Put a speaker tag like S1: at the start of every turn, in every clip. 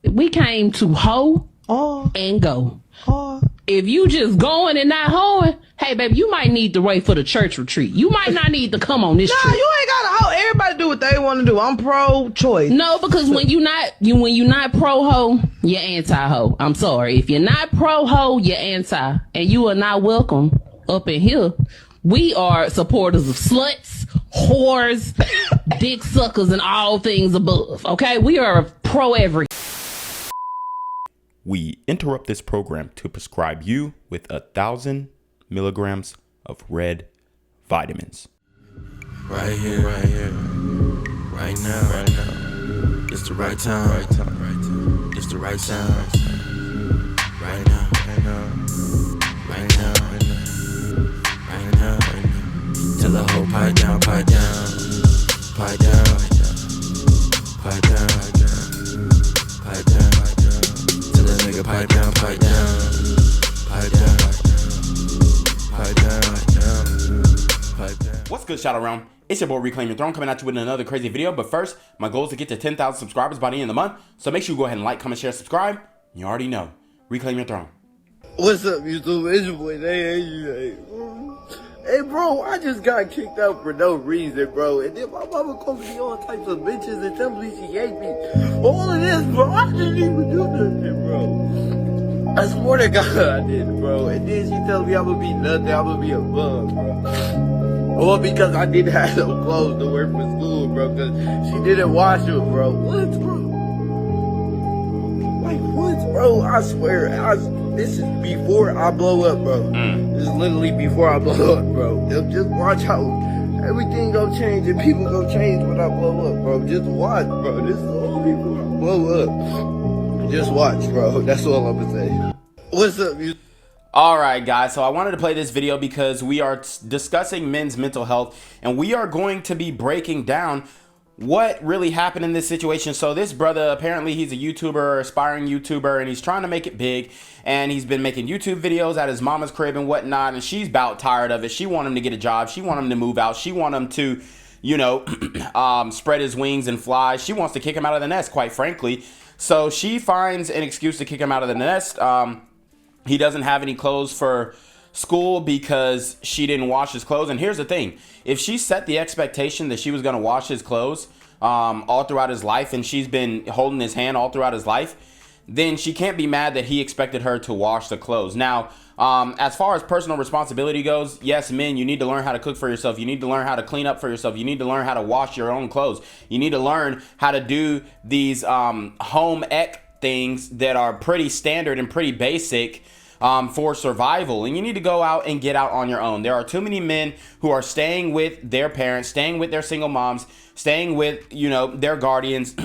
S1: We came to hoe and go. If you just going and not hoeing, hey, baby, you might need to wait for the church retreat. You might not need to come on this trip.
S2: You ain't gotta hoe. Everybody do what they want to do. I'm pro-choice.
S1: No, because when you not pro-hoe, you're anti-hoe. I'm sorry. If you're not pro-hoe, you're anti. And you are not welcome up in here. We are supporters of sluts, whores, dick suckers, and all things above. Okay? We are pro everything.
S3: We interrupt this program to prescribe you with 1,000 milligrams of red vitamins.
S4: Right here, right now. It's the right time, It's the right sound. Right now. Tell the whole pipe down. Tell the nigga pipe down.
S3: What's good, Shadow Realm? It's your boy Reclaim Your Throne coming at you with another crazy video. But first, my goal is to get to 10,000 subscribers by the end of the month. So make sure you go ahead and like, comment, share, subscribe. You already know. Reclaim Your Throne.
S4: What's up, YouTube? It's your boy. Hey, bro, I just got kicked out for no reason, bro. And then my mama called me all types of bitches and tell me she hates me. All of this, bro, I didn't even do nothing, bro. I swear to God I did, bro. And then she tells me I'm gonna be nothing, I'm gonna be a bum, bro. Well, because I didn't have no clothes to wear for school, bro, because she didn't wash them, bro. What, bro? Like, what, bro? I swear, this is before I blow up, bro. This is literally before I blow up, bro. Just watch how everything gonna change and people gonna change when I blow up, bro. Just watch, bro. This is all before I blow up. Just watch, bro. That's all I'm gonna say. What's up, you?
S3: All right, guys. So I wanted to play this video because we are discussing men's mental health, and we are going to be breaking down what really happened in this situation. So this brother, apparently he's a YouTuber, aspiring YouTuber, and he's trying to make it big, and he's been making YouTube videos at his mama's crib and whatnot, and she's about tired of it. She want him to get a job. She want him to move out. She want him to, you know, spread his wings and fly. She wants to kick him out of the nest, quite frankly. So she finds an excuse to kick him out of the nest. He doesn't have any clothes for school because she didn't wash his clothes. And here's the thing. If she set the expectation that she was going to wash his clothes all throughout his life, and she's been holding his hand all throughout his life, then she can't be mad that he expected her to wash the clothes. Now, as far as personal responsibility goes, yes, men, you need to learn how to cook for yourself. You need to learn how to clean up for yourself. You need to learn how to wash your own clothes. You need to learn how to do these home ec things that are pretty standard and pretty basic for survival. And you need to go out and get out on your own. There are too many men who are staying with their parents, staying with their single moms, staying with, you know, their guardians.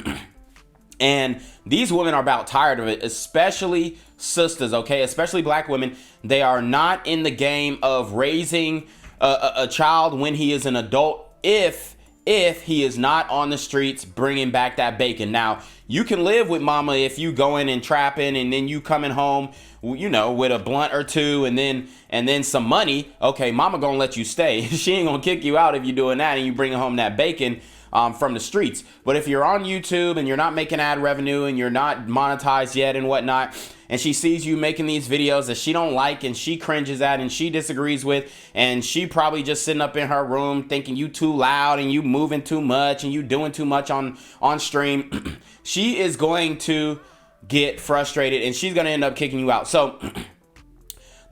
S3: And these women are about tired of it, especially sisters, okay? Especially black women. They are not in the game of raising a child when he is an adult if he is not on the streets bringing back that bacon. Now, you can live with mama if you going and trapping and then you coming home, you know, with a blunt or two and then some money. Okay, mama gonna let you stay. She ain't gonna kick you out if you're doing that and you bringing home that bacon from the streets. But if you're on YouTube and you're not making ad revenue and you're not monetized yet and whatnot, and she sees you making these videos that she don't like and she cringes at and she disagrees with, and she probably just sitting up in her room thinking you too loud and you moving too much and you doing too much on stream, she is going to get frustrated and she's going to end up kicking you out. So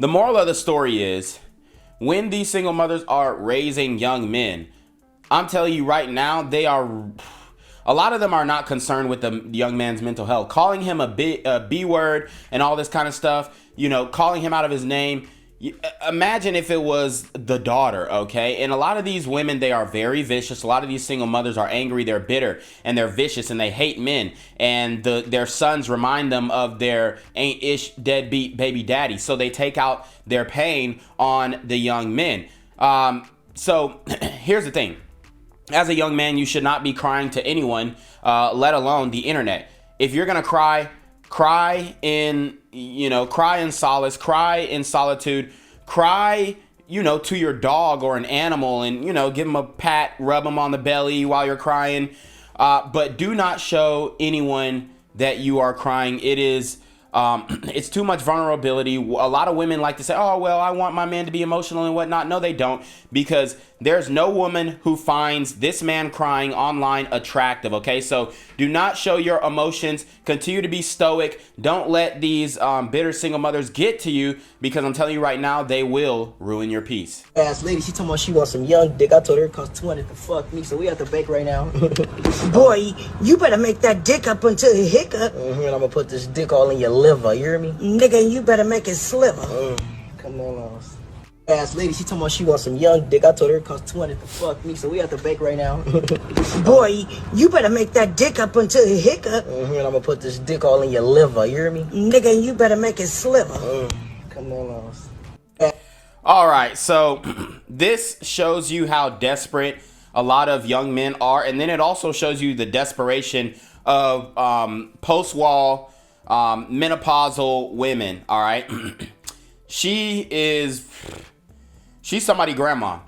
S3: the moral of the story is, when these single mothers are raising young men, I'm telling you right now, a lot of them are not concerned with the young man's mental health. Calling him a B word and all this kind of stuff, you know, calling him out of his name. Imagine if it was the daughter, okay? And a lot of these women, they are very vicious. A lot of these single mothers are angry, they're bitter, and they're vicious, and they hate men. And their sons remind them of their ain't-ish deadbeat baby daddy. So they take out their pain on the young men. So here's the thing. As a young man, you should not be crying to anyone, let alone the internet. If you're gonna cry in solace, cry in solitude, cry, you know, to your dog or an animal, and, you know, give them a pat, rub them on the belly while you're crying. But do not show anyone that you are crying. It is it's too much vulnerability. A lot of women like to say, oh, well, I want my man to be emotional and whatnot. No, they don't, because there's no woman who finds this man crying online attractive. Okay, so do not show your emotions. Continue to be stoic. Don't let these bitter single mothers get to you, because I'm telling you right now, they will ruin your peace.
S5: Ass lady, she told me she wants some young dick. I told her it costs $200 to fuck me, so we have to bake right now.
S6: Boy, you better make that dick up until you hiccup.
S5: And I'm gonna put this dick all in your liver, you hear me?
S6: Nigga, you better make it sliver.
S5: Come on. Ass lady, she told me she wants some young dick. I told her it costs $200 to fuck me, so we have to bake right now.
S6: Boy, you better make that dick up until you hiccup.
S5: And I'm gonna put this dick all in your liver, you hear me?
S6: Nigga, you better make it sliver.
S5: Come on.
S3: All right, so this shows you how desperate a lot of young men are, and then it also shows you the desperation of post-wall menopausal women. All right, she's somebody grandma,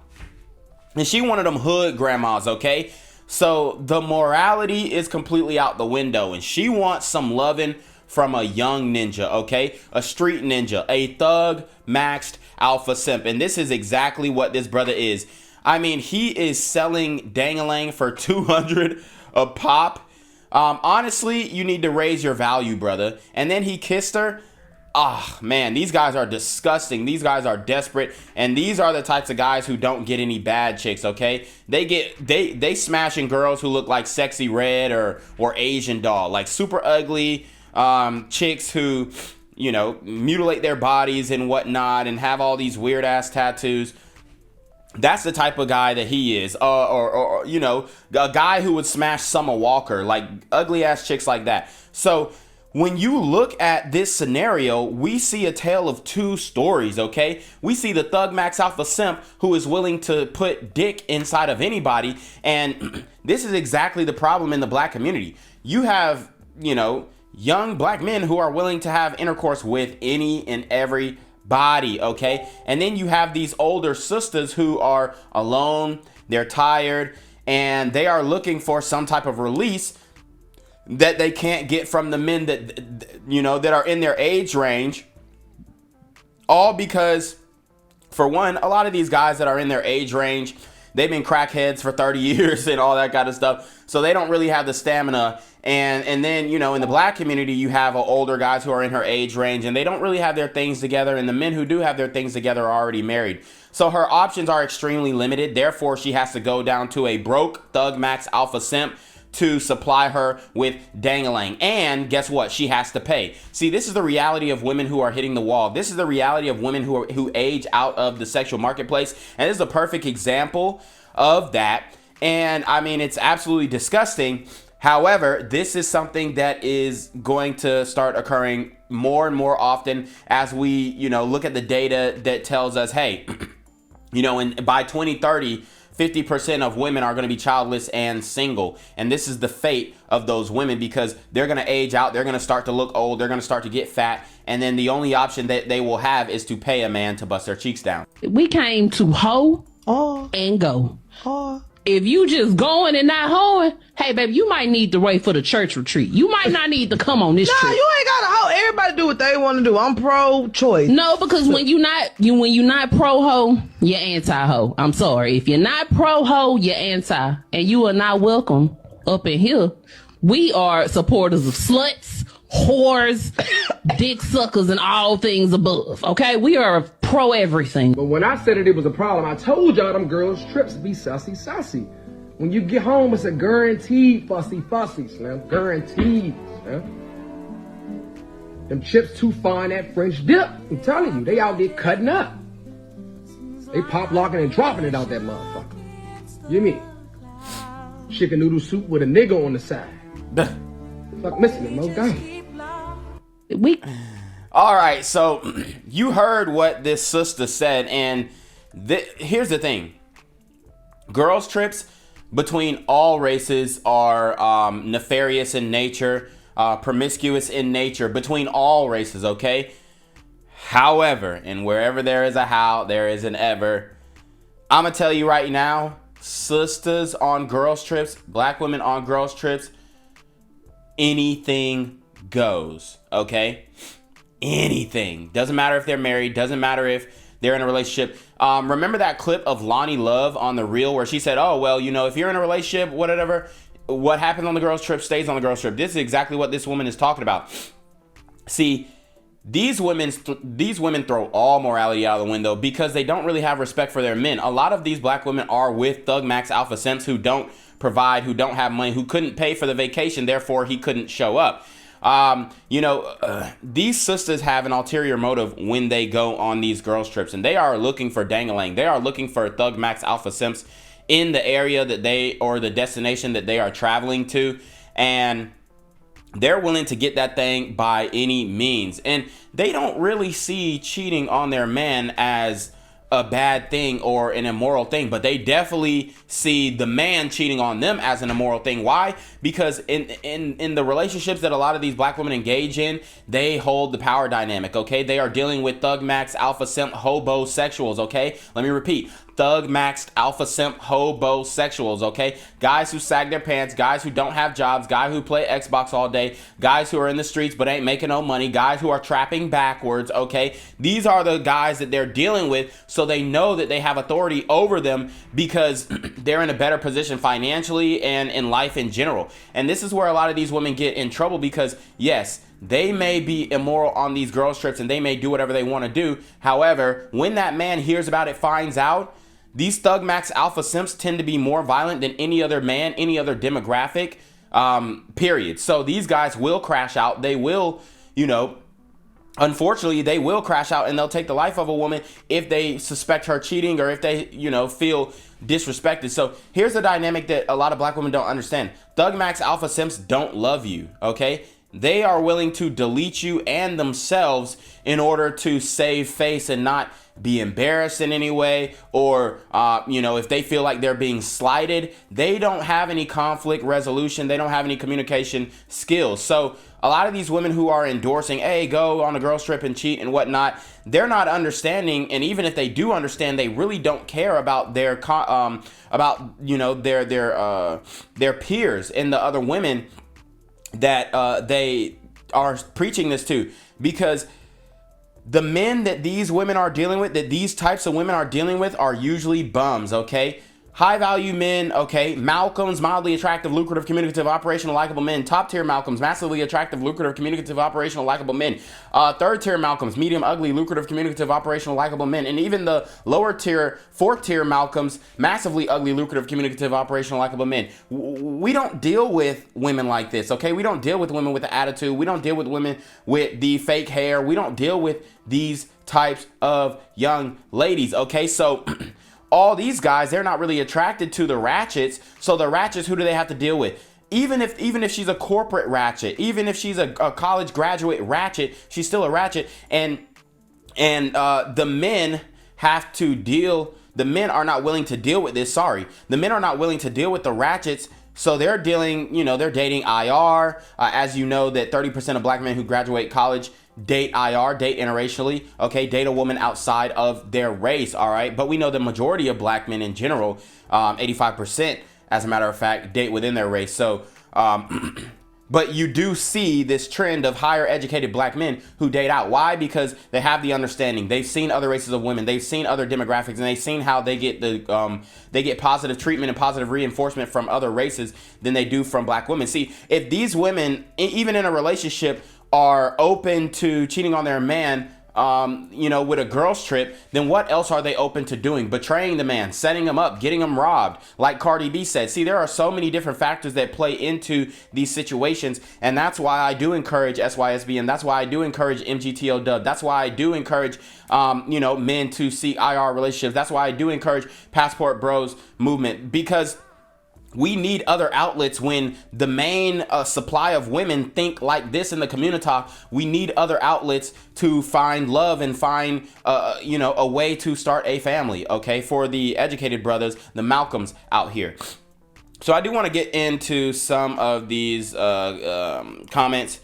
S3: and she one of them hood grandmas. Okay, so the morality is completely out the window, and she wants some loving from a young ninja. Okay, a street ninja, a thug maxed alpha simp, and this is exactly what this brother is. I mean, he is selling dangalang for $200 a pop. Honestly, you need to raise your value, brother. And then he kissed her. Ah, man, these guys are disgusting. These guys are desperate, and these are the types of guys who don't get any bad chicks. Okay, they smashing girls who look like Sexy Red or Asian Doll, like super ugly chicks who, you know, mutilate their bodies and whatnot and have all these weird ass tattoos. That's the type of guy that he is. Or you know, a guy who would smash Summer Walker, like ugly ass chicks like that. So when you look at this scenario, we see a tale of two stories, okay? We see the thug max alpha simp who is willing to put dick inside of anybody. And this is exactly the problem in the black community. You have, you know, young black men who are willing to have intercourse with any and every body, okay? And then you have these older sisters who are alone, they're tired, and they are looking for some type of release that they can't get from the men that, you know, that are in their age range. All because, for one, a lot of these guys that are in their age range, they've been crackheads for 30 years and all that kind of stuff, so they don't really have the stamina. And then, you know, in the black community, you have older guys who are in her age range, and they don't really have their things together, and the men who do have their things together are already married. So her options are extremely limited. Therefore, she has to go down to a broke thug max alpha simp to supply her with dangalang. And guess what? She has to pay. See, this is the reality of women who are hitting the wall. This is the reality of women who age out of the sexual marketplace. And this is a perfect example of that. And I mean, it's absolutely disgusting. However, this is something that is going to start occurring more and more often as we, you know, look at the data that tells us, hey, you know, and by 2030, 50% of women are going to be childless and single. And this is the fate of those women, because they're going to age out. They're going to start to look old. They're going to start to get fat. And then the only option that they will have is to pay a man to bust their cheeks down.
S1: We came to hoe and go. If you just going and not hoeing, hey, baby, you might need to wait for the church retreat. You might not need to come on this
S2: Nah,
S1: trip.
S2: you ain't gotta hoe. Everybody do what they want to do. I'm pro-choice.
S1: No, because when you not pro hoe, you're anti hoe. I'm sorry. If you're not pro hoe, you're anti, and you are not welcome up in here. We are supporters of sluts, whores, dick suckers, and all things above. Okay, we are pro everything.
S7: But when I said it was a problem, I told y'all them girls' trips be sassy. When you get home, it's a guaranteed fussy, man. Guaranteed, man. Them chips too fine, that French dip. I'm telling you, they out there cutting up. They pop locking and dropping it out that motherfucker. You mean? Chicken noodle soup with a nigga on the side. Fuck missing it, no game.
S3: All right, so you heard what this sister said, and here's the thing. Girls' trips between all races are nefarious in nature, promiscuous in nature, between all races, okay? However, and wherever there is a how, there is an ever. I'm going to tell you right now, sisters on girls' trips, black women on girls' trips, anything goes, okay? Anything. Doesn't matter if they're married, doesn't matter if they're in a relationship. Remember that clip of Lonnie Love on The Real where she said, oh, well, you know, if you're in a relationship, whatever, what happens on the girls' trip stays on the girls' trip. This is exactly what this woman is talking about. See, these women throw all morality out of the window because they don't really have respect for their men. A lot of these black women are with Thug Max Alpha Simps who don't provide, who don't have money, who couldn't pay for the vacation, therefore he couldn't show up. These sisters have an ulterior motive when they go on these girls trips, and they are looking for dang-a-lang. They are looking for Thug Max Alpha Simps in the area that they, or the destination that they are traveling to, and they're willing to get that thing by any means. And they don't really see cheating on their man as a bad thing or an immoral thing, but they definitely see the man cheating on them as an immoral thing. Why? Because in the relationships that a lot of these black women engage in, they hold the power dynamic, okay? They are dealing with Thug Max Alpha Simp hobosexuals, okay? Let me repeat. Thug Maxed Alpha Simp hobosexuals, okay? Guys who sag their pants, guys who don't have jobs, guys who play Xbox all day, guys who are in the streets but ain't making no money, guys who are trapping backwards, okay? These are the guys that they're dealing with, so they know that they have authority over them because they're in a better position financially and in life in general. And this is where a lot of these women get in trouble because, yes, they may be immoral on these girls trips and they may do whatever they want to do. However, when that man hears about it, finds out, these Thug Max Alpha Simps tend to be more violent than any other man, any other demographic, period. So these guys will crash out. They will, unfortunately, they will crash out and they'll take the life of a woman if they suspect her cheating or if they, feel disrespected. So here's the dynamic that a lot of black women don't understand. Thug Max Alpha Simps don't love you, okay? They are willing to delete you and themselves in order to save face and not be embarrassed in any way, or if they feel like they're being slighted. They don't have any conflict resolution. They don't have any communication skills. So a lot of these women who are endorsing, hey, go on a girls trip and cheat and whatnot, they're not understanding. And even if they do understand, they really don't care about their their peers and the other women that they are preaching this to, because the men that these women are dealing with, that these types of women are dealing with, are usually bums, okay? High value men, okay? Malcolms, mildly attractive, lucrative, communicative, operational, likable men. Top tier Malcolms, massively attractive, lucrative, communicative, operational, likable men. Third tier Malcolms, medium, ugly, lucrative, communicative, operational, likable men. And even the lower tier, fourth tier Malcolms, massively ugly, lucrative, communicative, operational, likable men. We don't deal with women like this, okay? We don't deal with women with the attitude. We don't deal with women with the fake hair. We don't deal with these types of young ladies, okay? So all these guys, they're not really attracted to the ratchets. So the ratchets, who do they have to deal with? Even if she's a corporate ratchet, even if she's a college graduate ratchet, she's still a ratchet. And the men have to deal. The men are not willing to deal with this. Sorry, the men are not willing to deal with the ratchets. So they're dealing. They're dating IR. As you know, that 30% of black men who graduate college date IR, date interracially, okay, date a woman outside of their race, all right? But we know the majority of black men in general, 85%, as a matter of fact, date within their race. So, but you do see this trend of higher educated black men who date out. Why? Because they have the understanding. They've seen other races of women. They've seen other demographics, and they've seen how they get positive treatment and positive reinforcement from other races than they do from black women. See, if these women, even in a relationship, are open to cheating on their man, with a girls trip, then what else are they open to doing? Betraying the man, setting him up, getting him robbed, like Cardi B said. See, there are so many different factors that play into these situations, and that's why I do encourage SYSB, and that's why I do encourage MGTO Dub. That's why I do encourage, men to seek IR relationships. That's why I do encourage Passport Bros movement, because we need other outlets when the main supply of women think like this in the community. We need other outlets to find love and find, a way to start a family, okay, for the educated brothers, the Malcolms out here. So I do want to get into some of these comments.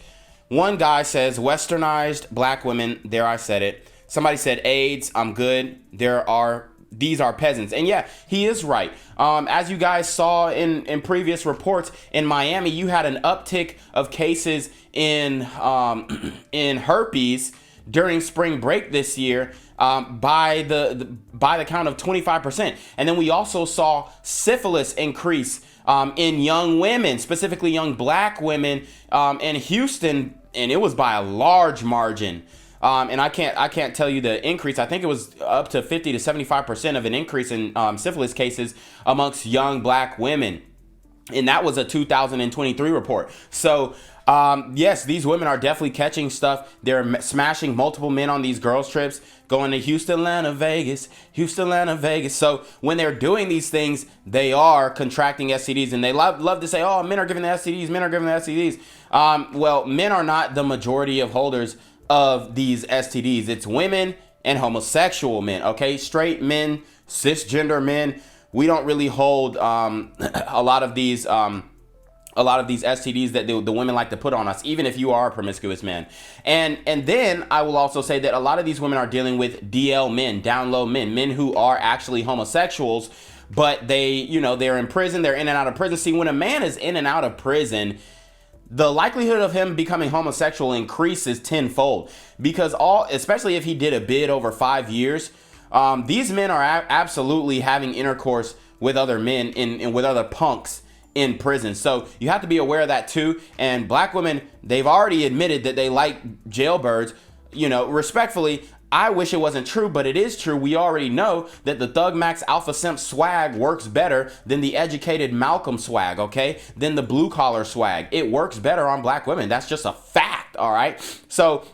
S3: One guy says, westernized black women, there I said it. Somebody said AIDS, I'm good. There are these are peasants. And yeah, he is right. As you guys saw in previous reports, in Miami, you had an uptick of cases in herpes during spring break this year, by the count of 25%. And then we also saw syphilis increase in young women, specifically young black women, in Houston, and it was by a large margin. And I can't tell you the increase. I think it was up to 50 to 75% of an increase in syphilis cases amongst young black women. And that was a 2023 report. So yes, these women are definitely catching stuff. They're smashing multiple men on these girls trips, going to Houston, Atlanta, Vegas, Houston, Atlanta, Vegas. So when they're doing these things, they are contracting STDs, and they love to say, oh, men are giving the STDs, men are giving the STDs. Well, men are not the majority of holders of these STDs. It's women and homosexual men, okay? Straight men, cisgender men. We don't really hold a lot of these STDs that the women like to put on us, even if you are a promiscuous man. And then I will also say that a lot of these women are dealing with DL men, down low men who are actually homosexuals, but they're in prison, they're in and out of prison. See, when a man is in and out of prison, the likelihood of him becoming homosexual increases tenfold, because especially if he did a bid over 5 years, these men are absolutely having intercourse with other men and with other punks in prison. So you have to be aware of that too. And black women, they've already admitted that they like jailbirds. Respectfully, I wish it wasn't true, but it is true. We already know that the Thug Max Alpha Simp swag works better than the educated Malcolm swag, okay? Than the blue collar swag. It works better on black women. That's just a fact, all right? So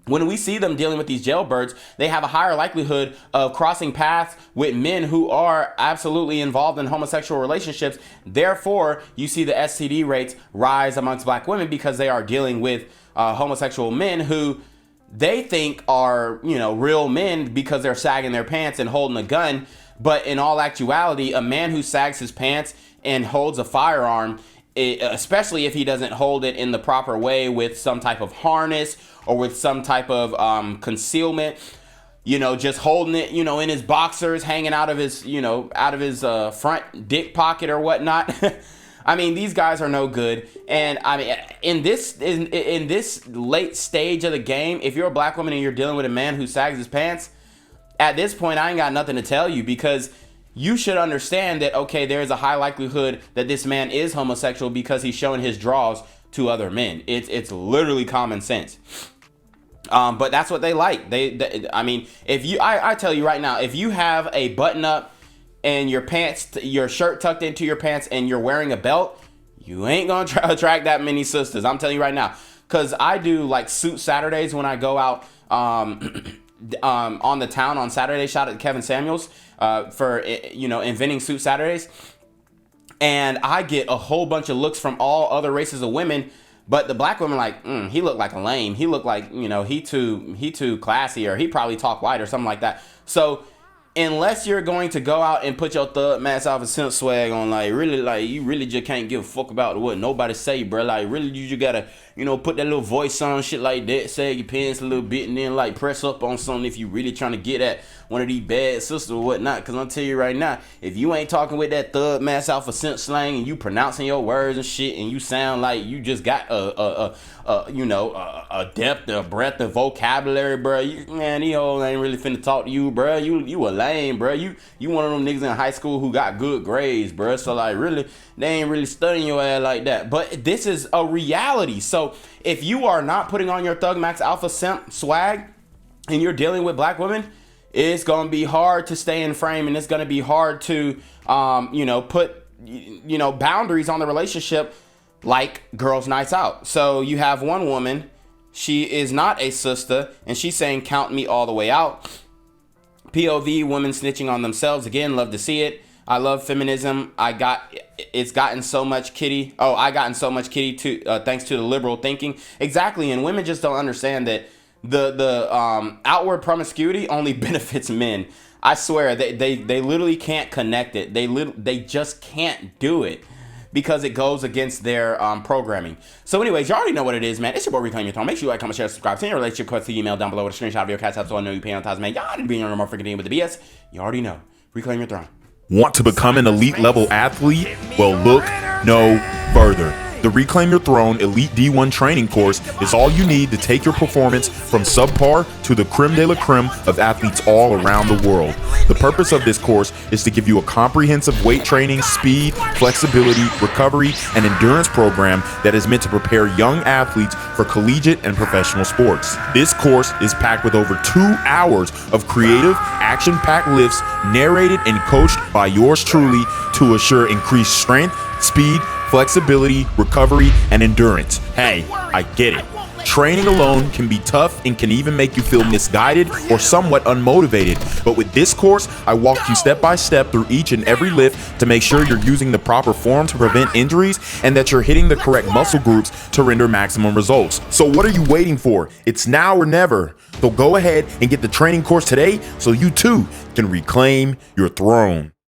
S3: when we see them dealing with these jailbirds, they have a higher likelihood of crossing paths with men who are absolutely involved in homosexual relationships. Therefore, you see the STD rates rise amongst black women because they are dealing with homosexual men who they think are, real men because they're sagging their pants and holding a gun. But in all actuality, a man who sags his pants and holds a firearm, especially if he doesn't hold it in the proper way with some type of harness or with some type of concealment, just holding it, in his boxers, hanging out of his, front dick pocket or whatnot. I mean, these guys are no good. And I mean, in this late stage of the game, if you're a black woman and you're dealing with a man who sags his pants, at this point, I ain't got nothing to tell you, because you should understand that, okay, there's a high likelihood that this man is homosexual because he's showing his draws to other men. It's literally common sense. But that's what they like. I mean, I tell you right now, if you have a button up and your shirt tucked into your pants and you're wearing a belt, you ain't gonna attract that many sisters. I'm telling you right now, because I do like suit Saturdays when I go out on the town on Saturday. Shout out to Kevin Samuels for inventing suit Saturdays, and I get a whole bunch of looks from all other races of women. But the black women like, he looked like a lame. He looked like, he too classy, or he probably talk white or something like that. So unless you're going to go out and put your Thug Max Alpha Simp swag on, you really just can't give a fuck about what nobody say, bro. Like, really, you just gotta, put that little voice on, shit like that, sag your pants a little bit, and then, press up on something if you really trying to get at one of these bad sisters or whatnot. Because I'll tell you right now, if you ain't talking with that Thug Max Alpha Simp slang and you pronouncing your words and shit, and you sound like you just got a depth, a breadth of vocabulary, bro, man, these hoes ain't really finna talk to you, bro. You a lame, bro. You one of them niggas in high school who got good grades, bro. So really, they ain't really studying your ass like that. But this is a reality. So if you are not putting on your Thug Max Alpha Simp swag and you're dealing with black women, it's gonna be hard to stay in frame, and it's gonna be hard to put boundaries on the relationship, like girls' nights out. So you have one woman, she is not a sister, and she's saying, count me all the way out. POV, women snitching on themselves. Again, love to see it. I love feminism. It's gotten so much kitty. I gotten so much kitty thanks to the liberal thinking. Exactly. And women just don't understand that the outward promiscuity only benefits men. I swear they literally can't connect it. They just can't do it, because it goes against their programming. So anyways, you already know what it is, man. It's your boy Reclaim Your Throne. Make sure you like, comment, share, subscribe. Send your relationship request to the email down below with a screenshot of your CashApp so I know you pay on time, man. Y'all need to be in your more freaking team with the BS. You already know. Reclaim Your Throne.
S8: Want to become an elite level athlete? Well, look no further. The Reclaim Your Throne Elite D1 training course is all you need to take your performance from subpar to the creme de la creme of athletes all around the world. The purpose of this course is to give you a comprehensive weight training, speed, flexibility, recovery, and endurance program that is meant to prepare young athletes for collegiate and professional sports. This course is packed with over 2 hours of creative, action-packed lifts narrated and coached by yours truly to assure increased strength, speed, flexibility, recovery, and endurance. Hey, I get it. Training alone can be tough and can even make you feel misguided or somewhat unmotivated. But with this course, I walk you step by step through each and every lift to make sure you're using the proper form to prevent injuries and that you're hitting the correct muscle groups to render maximum results. So what are you waiting for? It's now or never. So go ahead and get the training course today so you too can reclaim your throne.